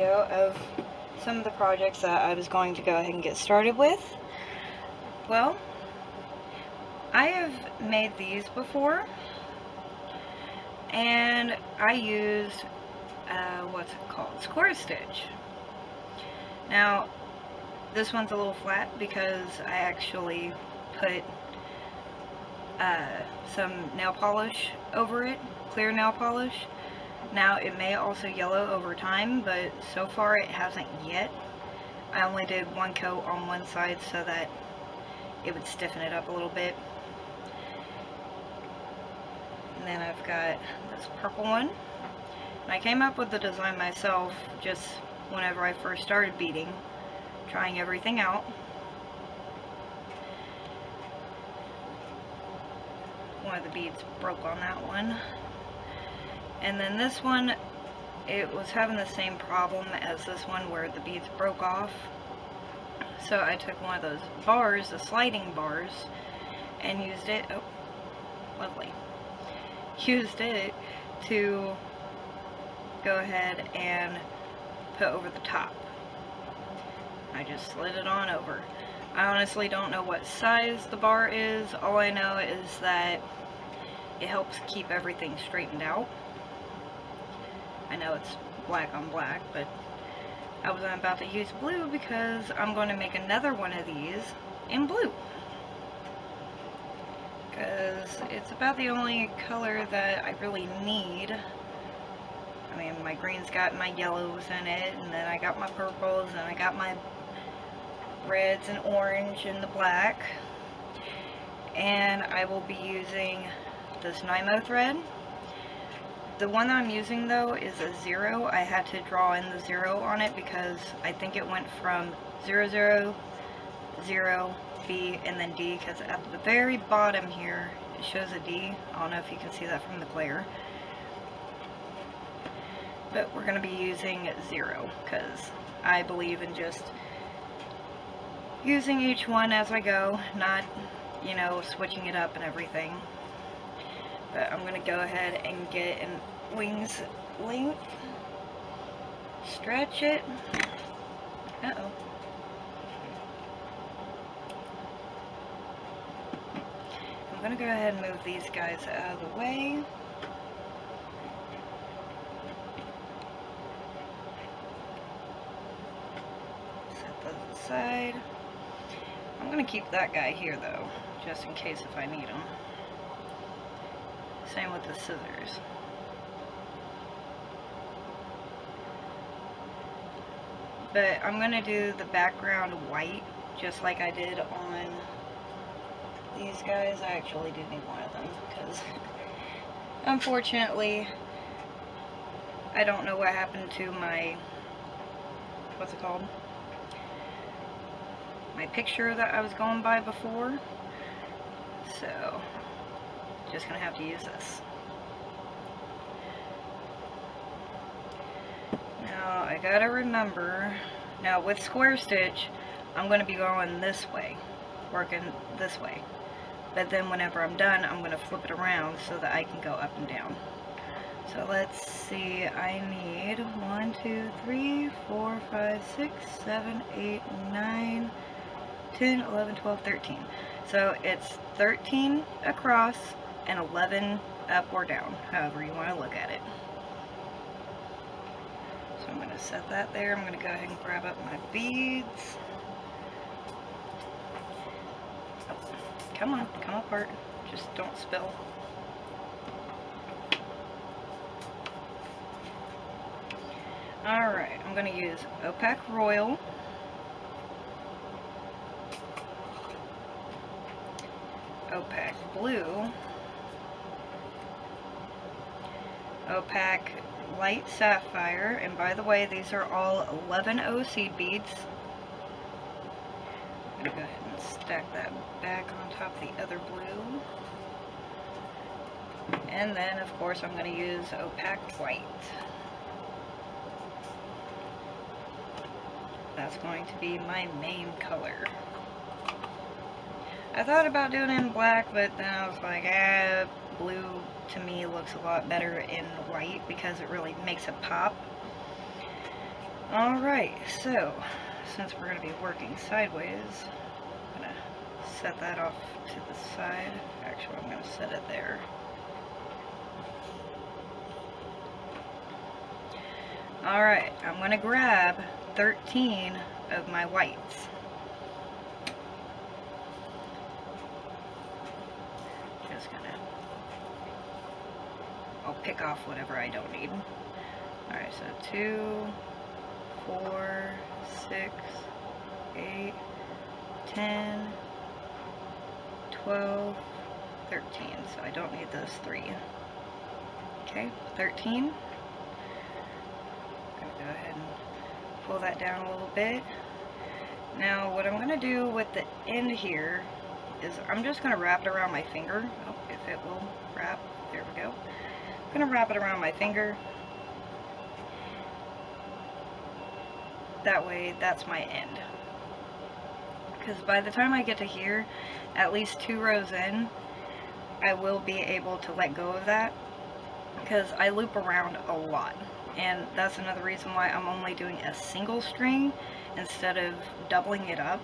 video of some of the projects that I was going to go ahead and get started with. Well, I have made these before, and I used, what's it called? Square stitch. Now, this one's a little flat because I actually put some nail polish over it, clear nail polish. Now, it may also yellow over time, but so far it hasn't yet. I only did one coat on one side so that it would stiffen it up a little bit. And then I've got this purple one. And I came up with the design myself just whenever I first started beading, trying everything out. One of the beads broke on that one. And then this one, it was having the same problem as this one where the beads broke off. So I took one of those bars, the sliding bars, and used it, oh, lovely, used it to go ahead and put over the top. I just slid it on over. I honestly don't know what size the bar is. All I know is that it helps keep everything straightened out. I know it's black on black, but I wasn't about to use blue because I'm going to make another one of these in blue. Because it's about the only color that I really need. I mean, my green's got my yellows in it, and then I got my purples, and I got my reds and orange and the black. And I will be using this Nymo thread. The one that I'm using though is a 0. I had to draw in the 0 on it because I think it went from 0, 0, 0, B, and then D, because at the very bottom here it shows a D. I don't know if you can see that from the glare. But we're going to be using 0 because I believe in just using each one as I go, not, you know, switching it up and everything. But I'm going to go ahead and get an wings length, stretch it, uh-oh, I'm going to go ahead and move these guys out of the way. Set those aside. I'm going to keep that guy here though, just in case if I need him. Same with the scissors. But I'm going to do the background white, just like I did on these guys. I actually do need one of them, because unfortunately, I don't know what happened to my, what's it called? My picture that I was going by before. So, just going to have to use this. Now, I gotta remember, now with square stitch, I'm going to be going this way, working this way. But then whenever I'm done, I'm going to flip it around so that I can go up and down. So let's see, I need 1, 2, 3, 4, 5, 6, 7, 8, 9, 10, 11, 12, 13. So it's 13 across and 11 up or down, however you want to look at it. So I'm going to set that there. I'm going to go ahead and grab up my beads. Oh, come on, come apart. Just don't spill. Alright, I'm going to use Opaque Royal. Opaque Blue. Opaque Light Sapphire, and by the way, these are all 11O seed beads. I'm going to go ahead and stack that back on top of the other blue. And then, of course, I'm going to use Opaque White. That's going to be my main color. I thought about doing it in black, but then I was like, blue to me looks a lot better in white because it really makes it pop. Alright, so since we're going to be working sideways, I'm going to set that off to the side. Actually, I'm going to set it there. Alright, I'm going to grab 13 of my whites. Just going to, I'll pick off whatever I don't need. Alright, so 2, 4, 6, 8, 10, 12, 13. So I don't need those 3. Okay, 13. Go ahead and pull that down a little bit. Now what I'm going to do with the end here is I'm just going to wrap it around my finger. Oh, if it will wrap. There we go. I'm going to wrap it around my finger. That way that's my end. Because by the time I get to here, at least 2 rows in, I will be able to let go of that. Because I loop around a lot. And that's another reason why I'm only doing a single string instead of doubling it up.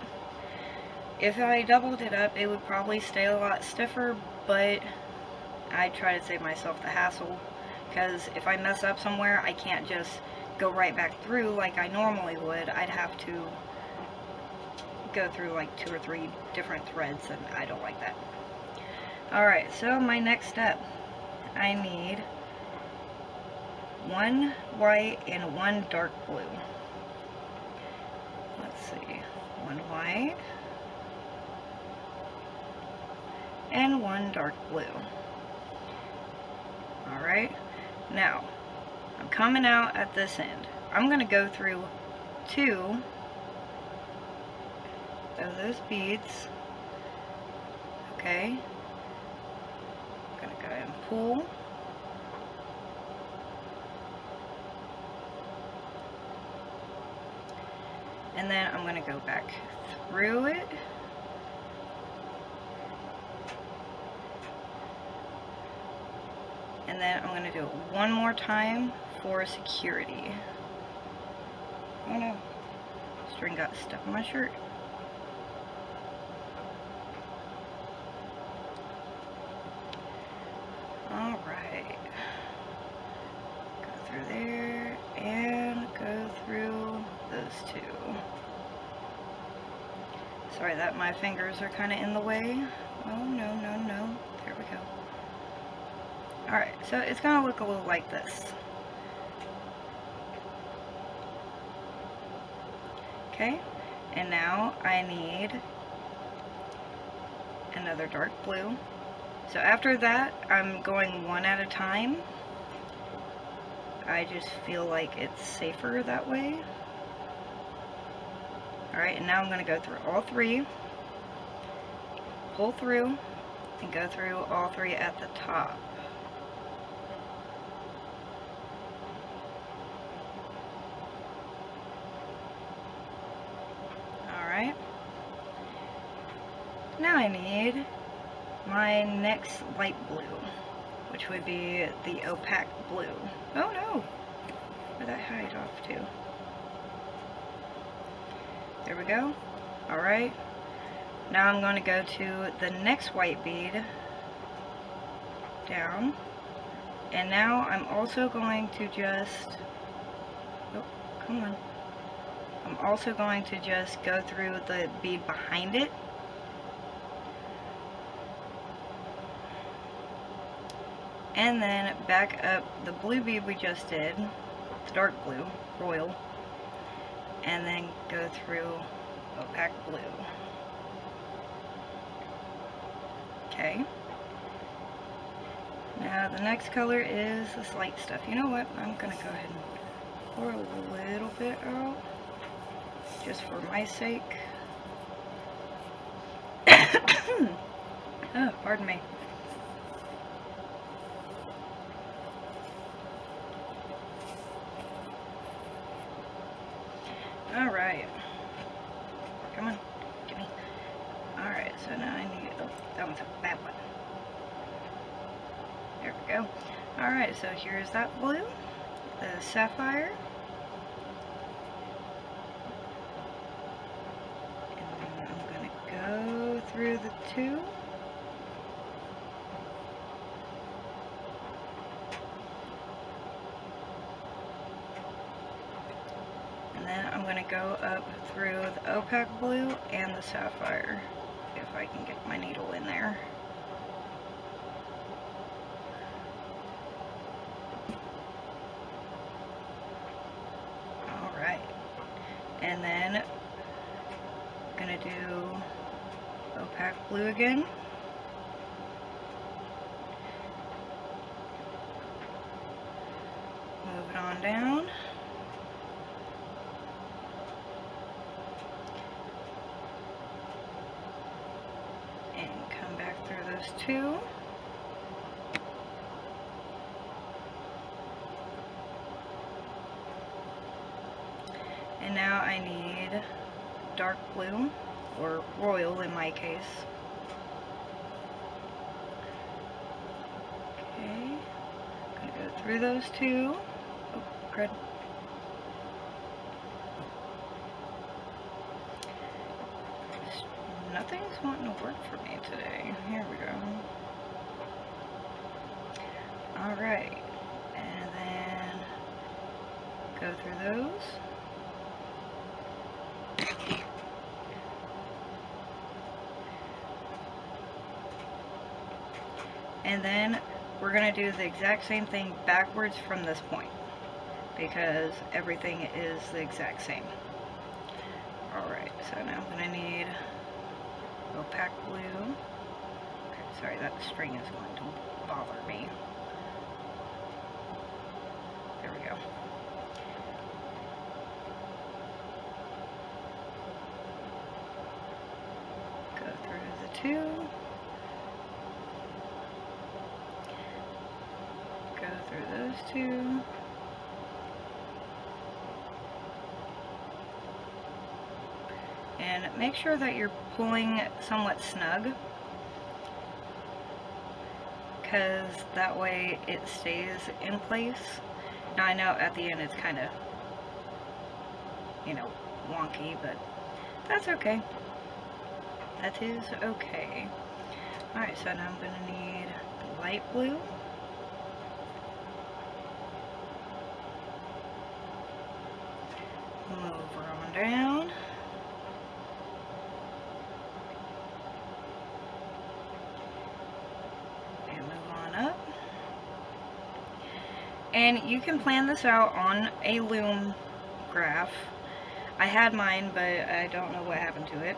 If I doubled it up, it would probably stay a lot stiffer, but I try to save myself the hassle, because if I mess up somewhere, I can't just go right back through like I normally would. I'd have to go through like 2 or 3 different threads, and I don't like that. Alright, so my next step, I need 1 white and 1 dark blue. Let's see, 1 white and 1 dark blue. Alright, now I'm coming out at this end. I'm going to go through 2 of those beads. Okay, I'm going to go ahead and pull. And then I'm going to go back through it. And then I'm going to do it one more time for security. Oh no, string got stuck in my shirt. Alright. Go through there and go through those 2. Sorry that my fingers are kind of in the way. Oh, no, no, no. There we go. Alright, so it's going to look a little like this. Okay, and now I need another dark blue. So after that, I'm going 1 at a time. I just feel like it's safer that way. Alright, and now I'm going to go through all 3, pull through, and go through all 3 at the top. Alright, now I need my next light blue, which would be the opaque blue. Oh no! Where'd that hide off to? There we go. Alright. Now I'm going to go to the next white bead. Down. And now I'm also going to just... Oh, come on. I'm also going to just go through the bead behind it. And then back up the blue bead we just did, the dark blue, royal, and then go through opaque blue. Okay. Now the next color is this light stuff. You know what? I'm going to go ahead and pour a little bit out, just for my sake. Oh, pardon me. Alright. Come on. Give me. Alright, so now I need... Oh, that one's a bad one. There we go. Alright, so here's that blue. The sapphire. the two. And then I'm going to go up through the opaque blue and the sapphire, if I can get my needle in there. Alright, and then I'm going to do opaque blue again. Move it on down. And come back through those two. And now I need dark blue, or royal in my case. Okay, I'm gonna go through those two. Oh, crud. Nothing's wanting to work for me today. Here we go. Alright, and then go through those. And then we're going to do the exact same thing backwards from this point, because everything is the exact same. Alright, so now I'm going to need opaque blue. Okay, sorry, that string is going to bother me. There we go. Go through the two. Go through those two. And make sure that you're pulling somewhat snug, because that way it stays in place. Now I know at the end it's kind of, you know, wonky, but that's okay. That is okay. Alright, so now I'm going to need light blue. Move her on down. And move on up. And you can plan this out on a loom graph. I had mine, but I don't know what happened to it.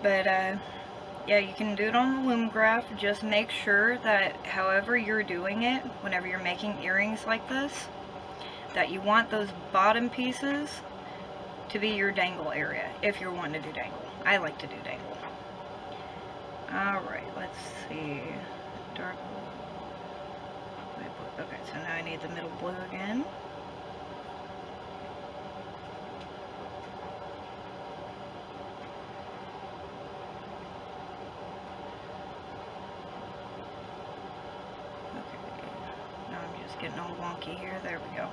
But, yeah, you can do it on the loom graph. Just make sure that however you're doing it, whenever you're making earrings like this, that you want those bottom pieces to be your dangle area, if you're wanting to do dangle. I like to do dangle. Alright, let's see. Dark blue. Light blue. Okay, so now I need the middle blue again. Okay, now I'm just getting all wonky here. There we go.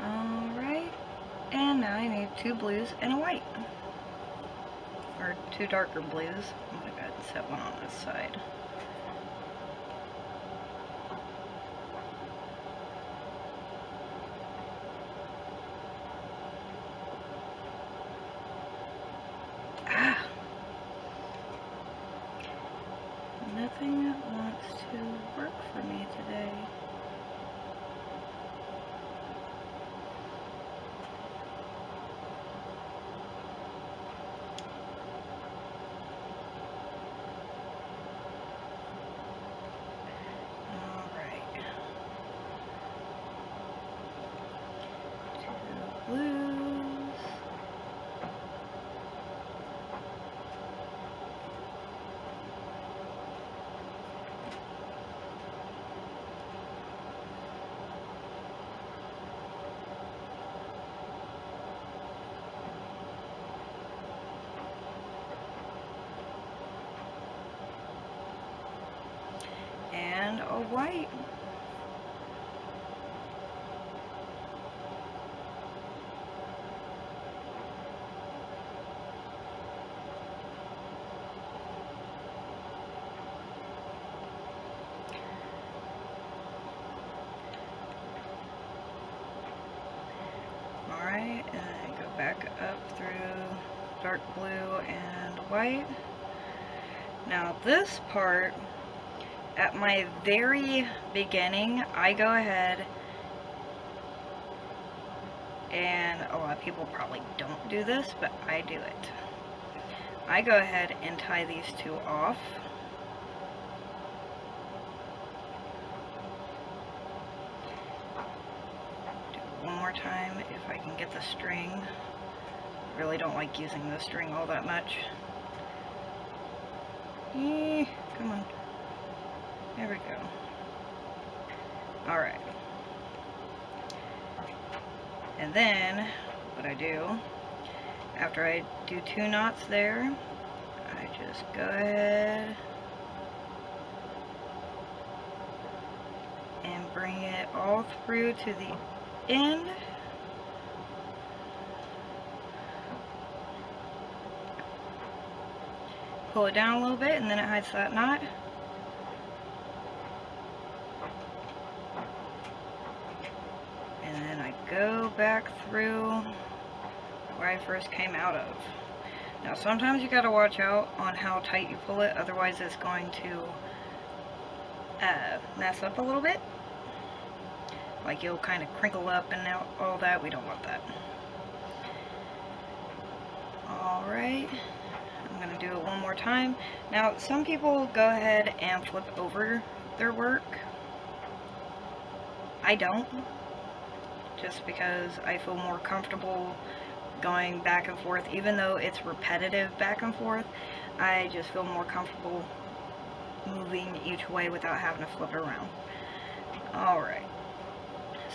Alright, and now I need two blues and a white. Or two darker blues. I'm going to go ahead and set one on this side. Ah! Nothing wants to work for me today. and a white. Alright, and then go back up through dark blue and white. Now this part, at my very beginning, I go ahead and a lot of people probably don't do this, but I do it. I go ahead and tie these two off. Do it one more time if I can get the string. Really don't like using the string all that much. Come on. There we go. Alright. And then, what I do, after I do 2 knots there, I just go ahead and bring it all through to the end. Pull it down a little bit and then it hides that knot. And then I go back through where I first came out of. Now sometimes you gotta watch out on how tight you pull it, otherwise it's going to mess up a little bit. Like you'll kind of crinkle up and all that. We don't want that. Alright. I'm going to do it one more time. Now, some people go ahead and flip over their work. I don't. Just because I feel more comfortable going back and forth. Even though it's repetitive back and forth, I just feel more comfortable moving each way without having to flip it around. Alright.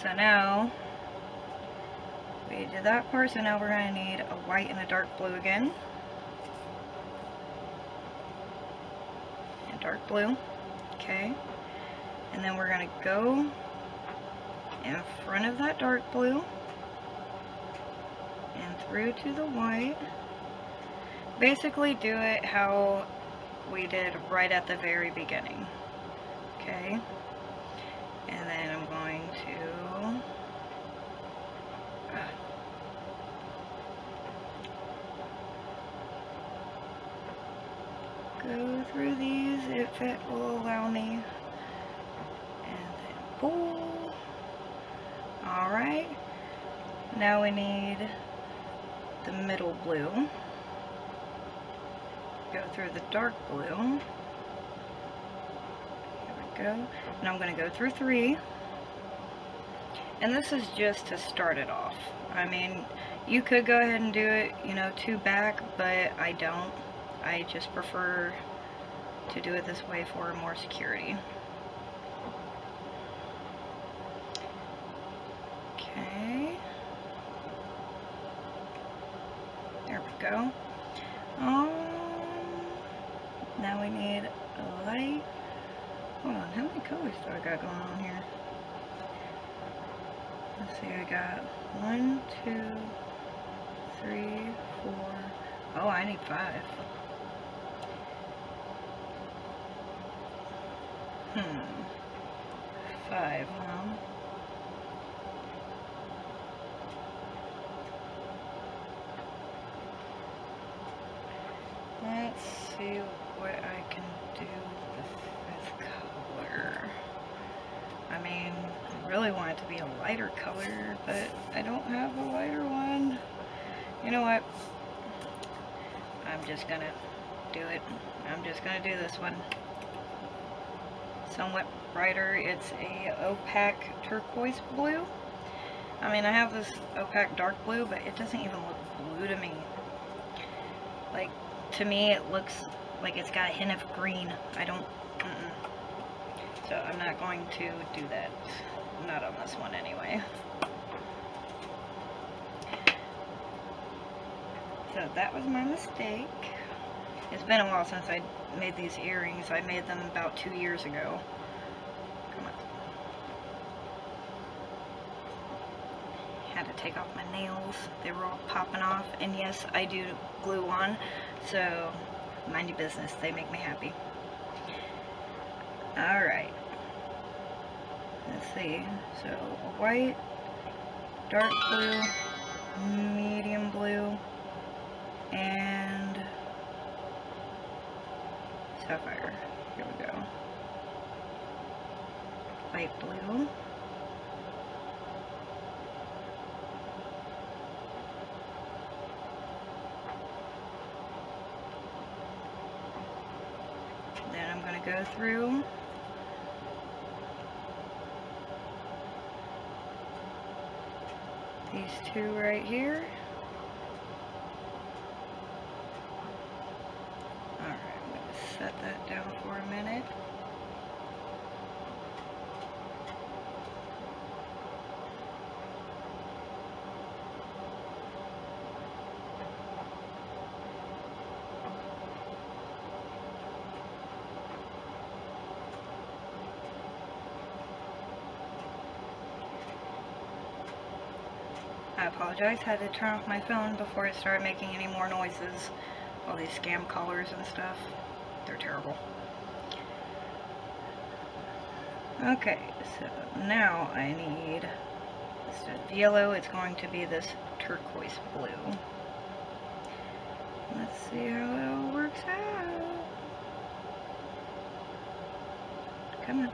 So now, we did that part, so now we're going to need a white and a dark blue again. Dark blue, okay, and then we're going to go in front of that dark blue and through to the white. Basically do it how we did right at the very beginning, okay, and then I'm going to go through these if it will allow me, and then pull. Alright, now we need the middle blue. Go through the dark blue. Here we go. And I'm going to go through 3. And this is just to start it off. I mean, you could go ahead and do it, you know, 2 back, but I don't. I just prefer to do it this way for more security. Okay. There we go. Now we need a light. Hold on, how many colors do I got going on here? Let's see, I got 1, 2, 3, 4. Oh, I need 5. 5, huh? Let's see what I can do with the 5th color. I mean, I really want it to be a lighter color, but I don't have a lighter one. You know what? I'm just gonna do it. I'm just gonna do this one. Somewhat brighter. It's a opaque turquoise blue. I mean, I have this opaque dark blue, but it doesn't even look blue to me. Like, to me, it looks like it's got a hint of green. I don't, So I'm not going to do that. Not on this one anyway. So that was my mistake. It's been a while since I made these earrings. I made them about 2 years ago. had to take off my nails. They were all popping off. And yes, I do glue on, so mind your business. They make me happy. Alright. Let's see. So, white, dark blue, medium blue, and sapphire. Here we go. Light blue. Then I'm going to go through these two right here. Alright, I'm going to set that down for a minute. I apologize, had to turn off my phone before it started making any more noises. All these scam callers and stuff. They're terrible. Okay, so now I need, instead of yellow, it's going to be this turquoise blue. Let's see how it all works out. Come on.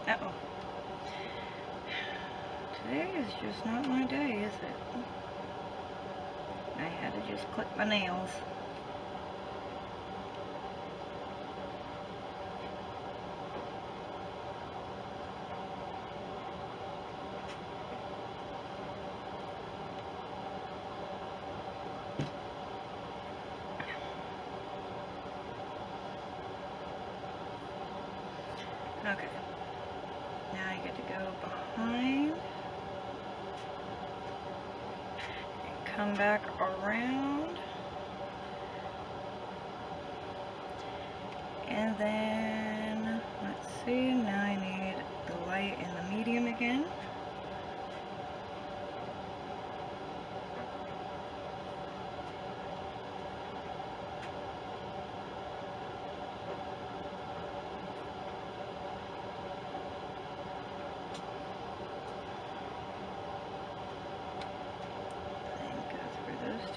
Uh-oh. Today is just not my day, is it? I had to just clip my nails. Okay. Now I get to go behind and come back around, and then let's see, now I need the light and the medium again.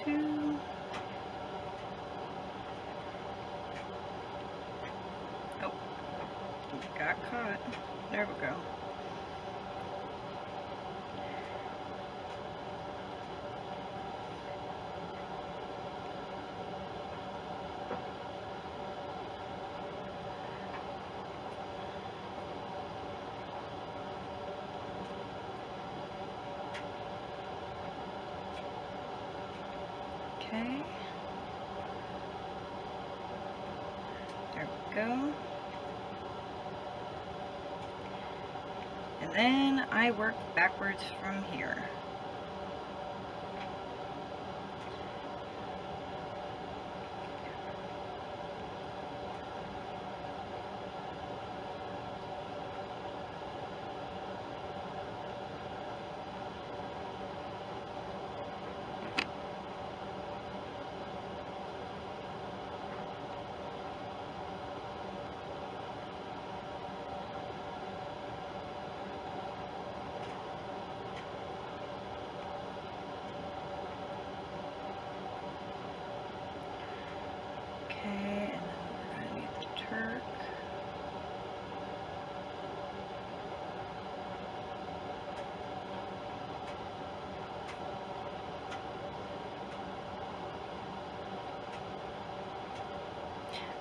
Two. Oh, got caught. There we go. Okay, there we go. And then I work backwards from here. Okay, and then we're going to need the Turk.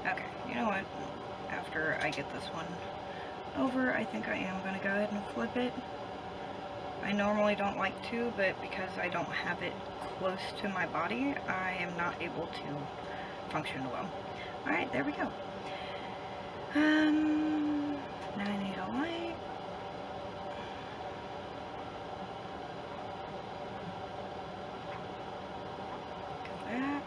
Okay, you know what? After I get this one over, I think I am going to go ahead and flip it. I normally don't like to, but because I don't have it close to my body, I am not able to function well. Alright, there we go. Now I need a light. Go back.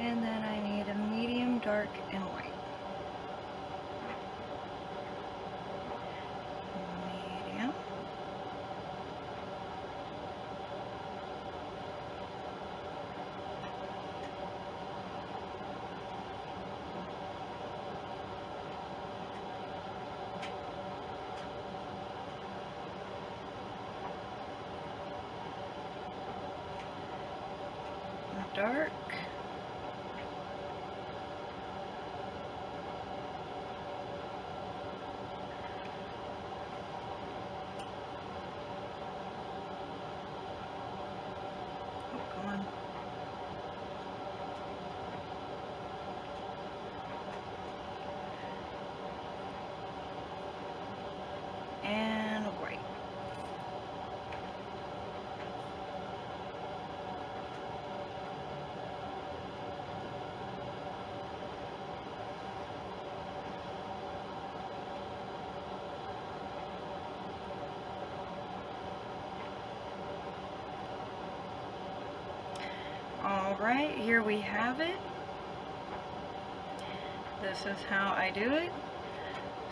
And then I need a medium, dark, and white. Medium. Dark. Oh, come on. And white. Alright, here we have it. This is how I do it.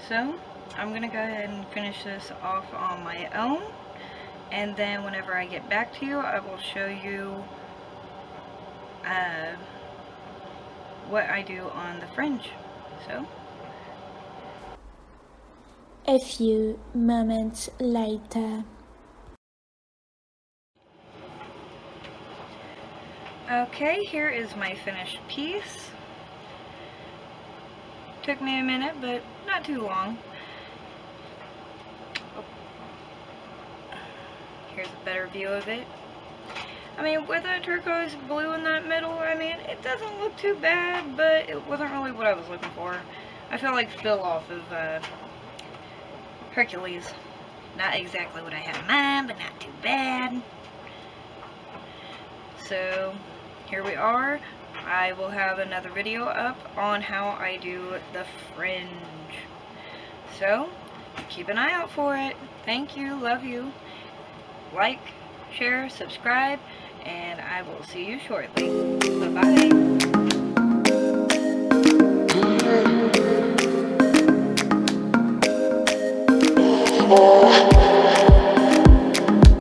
So, I'm going to go ahead and finish this off on my own. And then whenever I get back to you, I will show you what I do on the fringe. So, a few moments later. okay, here is my finished piece. Took me a minute, but not too long. Oh. Here's a better view of it. I mean, with that turquoise blue in that middle, I mean, it doesn't look too bad, but it wasn't really what I was looking for. I feel like Phil off of Hercules. Not exactly what I had in mind, but not too bad. So, here we are. I will have another video up on how I do the fringe. So, keep an eye out for it. Thank you, love you. Like, share, subscribe, and I will see you shortly. Bye-bye.